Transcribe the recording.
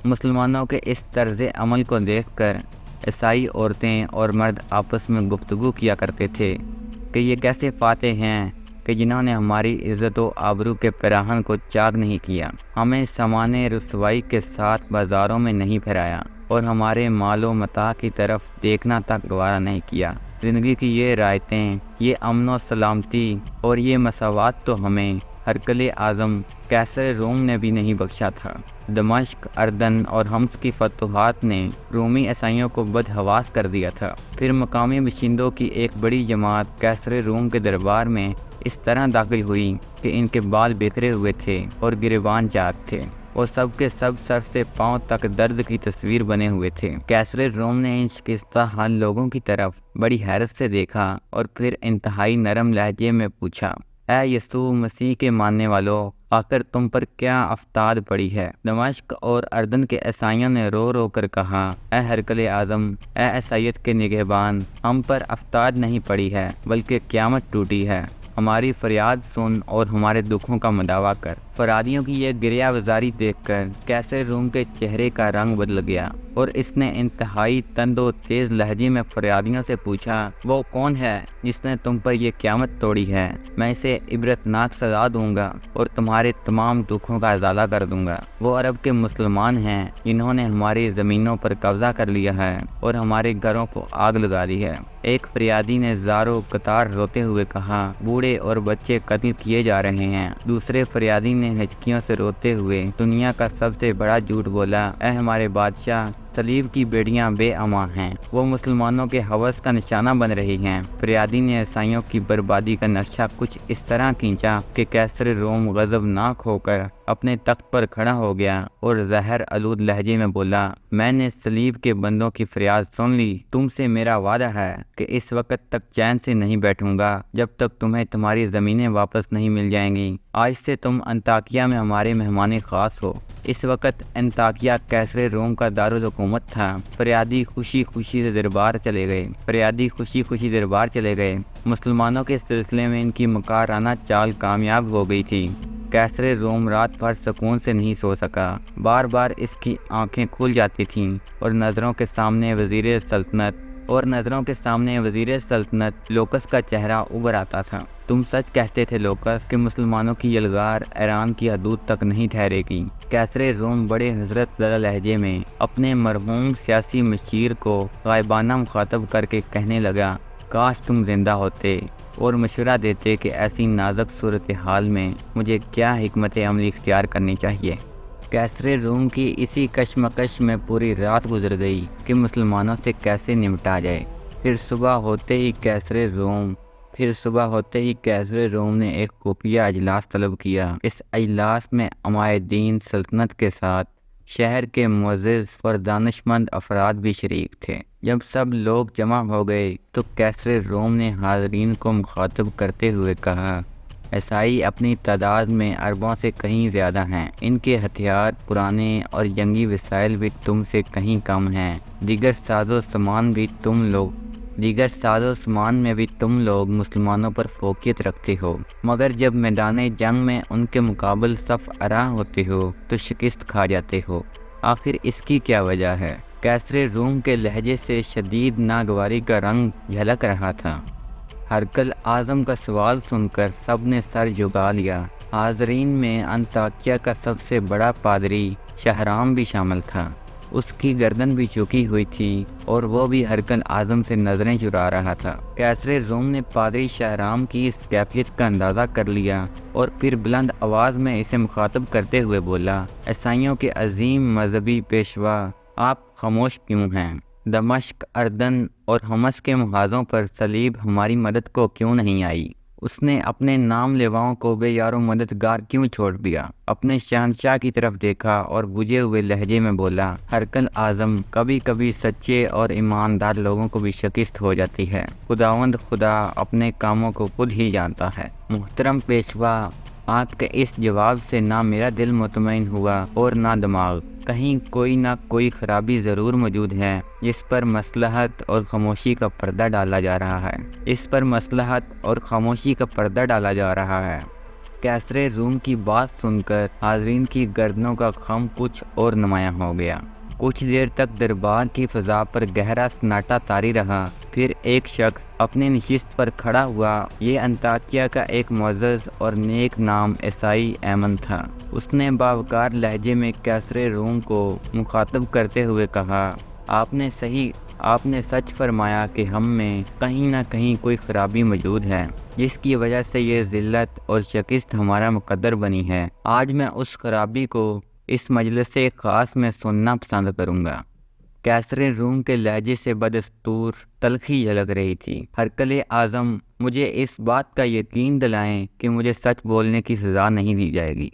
مسلمانوں کے اس طرز عمل کو دیکھ کر عیسائی عورتیں اور مرد آپس میں گفتگو کیا کرتے تھے کہ یہ کیسے فاتح ہیں کہ جنہوں نے ہماری عزت و آبرو کے پیراہن کو چاک نہیں کیا، ہمیں سامان رسوائی کے ساتھ بازاروں میں نہیں پھرایا اور ہمارے مال و متاع کی طرف دیکھنا تک گوارا نہیں کیا۔ زندگی کی یہ رعایتیں، یہ امن و سلامتی اور یہ مساوات تو ہمیں ہرقل اعظم قیصر روم نے بھی نہیں بخشا تھا۔ دمشق، اردن اور حمص کی فتوحات نے رومی عیسائیوں کو بدحواس کر دیا تھا۔ پھر مقامی باشندوں کی ایک بڑی جماعت قیصر روم کے دربار میں اس طرح داخل ہوئی کہ ان کے بال بکھرے ہوئے تھے اور گریبان چاک تھے، اور سب کے سب سر سے پاؤں تک درد کی تصویر بنے ہوئے تھے۔ قیصر روم نے ان شکستہ حال لوگوں کی طرف بڑی حیرت سے دیکھا اور پھر انتہائی نرم لہجے میں پوچھا، اے یسوع مسیح کے ماننے والوں، آخر تم پر کیا افتاد پڑی ہے؟ دمشق اور اردن کے عیسائیوں نے رو رو کر کہا، اے ہرقل اعظم، اے عیسائیت کے نگہبان، ہم پر افتاد نہیں پڑی ہے بلکہ قیامت ٹوٹی ہے۔ ہماری فریاد سن اور ہمارے دکھوں کا مداوع کر۔ فرادیوں کی یہ گریہ وزاری دیکھ کر قیصر روم کے چہرے کا رنگ بدل گیا اور اس نے انتہائی تند و تیز لہجے میں فریادیوں سے پوچھا، وہ کون ہے جس نے تم پر یہ قیامت توڑی ہے؟ میں اسے عبرتناک سزا دوں گا اور تمہارے تمام دکھوں کا ازالہ کر دوں گا۔ وہ عرب کے مسلمان ہیں جنہوں نے ہماری زمینوں پر قبضہ کر لیا ہے اور ہمارے گھروں کو آگ لگا دی ہے۔ ایک فریادی نے زارو قطار روتے ہوئے کہا، بوڑھے اور بچے قتل کیے جا رہے ہیں۔ دوسرے فریادی نے ہچکیوں سے روتے ہوئے دنیا کا سب سے بڑا جھوٹ بولا، اے ہمارے بادشاہ، صلیب کی بیڑیاں بے امان ہیں، وہ مسلمانوں کے ہوس کا نشانہ بن رہی ہیں۔ فریادی نے عیسائیوں کی بربادی کا نقشہ کچھ اس طرح کھینچا کہ قیصر روم غضبناک ہو کر اپنے تخت پر کھڑا ہو گیا اور زہر آلود لہجے میں بولا، میں نے صلیب کے بندوں کی فریاد سن لی۔ تم سے میرا وعدہ ہے کہ اس وقت تک چین سے نہیں بیٹھوں گا جب تک تمہیں تمہاری زمینیں واپس نہیں مل جائیں گی۔ آج سے تم انطاکیہ میں ہمارے مہمان خاص ہو۔ اس وقت انطاکیہ قیصر روم کا دارالحکومت تھا۔ فریادی خوشی خوشی دربار چلے گئے۔ مسلمانوں کے سلسلے میں ان کی مکارانہ چال کامیاب ہو گئی تھی۔ قیصر روم رات بھر سکون سے نہیں سو سکا۔ بار بار اس کی آنکھیں کھل جاتی تھیں اور نظروں کے سامنے وزیر سلطنت لوکس کا چہرہ ابھر آتا تھا۔ تم سچ کہتے تھے لوکس کہ مسلمانوں کی یلغار ایران کی حدود تک نہیں ٹھہرے گی۔ قیصر روم بڑے حضرت زدہ لہجے میں اپنے مرحوم سیاسی مشیر کو غائبانہ مخاطب کر کے کہنے لگا، کاش تم زندہ ہوتے اور مشورہ دیتے کہ ایسی نازک صورتحال میں مجھے کیا حکمت عملی اختیار کرنی چاہیے۔ قیصر روم کی اسی کشمکش میں پوری رات گزر گئی کہ مسلمانوں سے کیسے نمٹا جائے۔ پھر صبح ہوتے ہی قیصر روم نے ایک خفیہ اجلاس طلب کیا۔ اس اجلاس میں عمائے دین سلطنت کے ساتھ شہر کے معزز اور دانشمند افراد بھی شریک تھے۔ جب سب لوگ جمع ہو گئے تو قیصر روم نے حاضرین کو مخاطب کرتے ہوئے کہا، عیسائی اپنی تعداد میں عربوں سے کہیں زیادہ ہیں، ان کے ہتھیار پرانے اور جنگی وسائل بھی تم سے کہیں کم ہیں، دیگر ساز و سامان میں بھی تم لوگ مسلمانوں پر فوقیت رکھتے ہو، مگر جب میدان جنگ میں ان کے مقابل صف آراں ہوتے ہو تو شکست کھا جاتے ہو، آخر اس کی کیا وجہ ہے؟ قیصر روم کے لہجے سے شدید ناگواری کا رنگ جھلک رہا تھا۔ ہرقل اعظم کا سوال سن کر سب نے سر جھکا لیا۔ حاضرین میں انطاکیہ کا سب سے بڑا پادری شہرام بھی شامل تھا۔ اس کی گردن بھی جھکی ہوئی تھی اور وہ بھی ہرقل اعظم سے نظریں چرا رہا تھا۔ قیصر روم نے پادری شہرام کی اس کیفیت کا اندازہ کر لیا اور پھر بلند آواز میں اسے مخاطب کرتے ہوئے بولا، عیسائیوں کے عظیم مذہبی پیشوا، آپ خاموش کیوں ہیں؟ دمشق، اردن اور حمص کے محاذوں پر صلیب ہماری مدد کو کیوں نہیں آئی؟ اس نے اپنے نام لیواؤں کو بے یار و مددگار کیوں چھوڑ دیا؟ اپنے شہنشاہ کی طرف دیکھا اور بجھے ہوئے لہجے میں بولا، ہرقل اعظم، کبھی کبھی سچے اور ایماندار لوگوں کو بھی شکست ہو جاتی ہے۔ خداوند خدا اپنے کاموں کو خود ہی جانتا ہے۔ محترم پیشوا، آپ کے اس جواب سے نہ میرا دل مطمئن ہوا اور نہ دماغ۔ کہیں کوئی نہ کوئی خرابی ضرور موجود ہے جس پر مصلحت اور خاموشی کا پردہ ڈالا جا رہا ہے۔ کیسر روم کی بات سن کر حاضرین کی گردنوں کا خم کچھ اور نمایاں ہو گیا۔ کچھ دیر تک دربار کی فضا پر گہرا سناٹا طاری رہا۔ پھر ایک شخص اپنی نشست پر کھڑا ہوا۔ یہ انطاکیہ کا ایک معزز اور نیک نام عیسائی ایمن تھا۔ اس نے باوقار لہجے میں کیسر روم کو مخاطب کرتے ہوئے کہا، آپ نے سچ فرمایا کہ ہم میں کہیں نہ کہیں کوئی خرابی موجود ہے، جس کی وجہ سے یہ ذلت اور شکست ہمارا مقدر بنی ہے۔ آج میں اس خرابی کو اس مجلس خاص میں سننا پسند کروں گا۔ کیسر روم کے لہجے سے بدستور تلخی جھلک رہی تھی۔ ہرقل اعظم، مجھے اس بات کا یقین دلائیں کہ مجھے سچ بولنے کی سزا نہیں دی جائے گی۔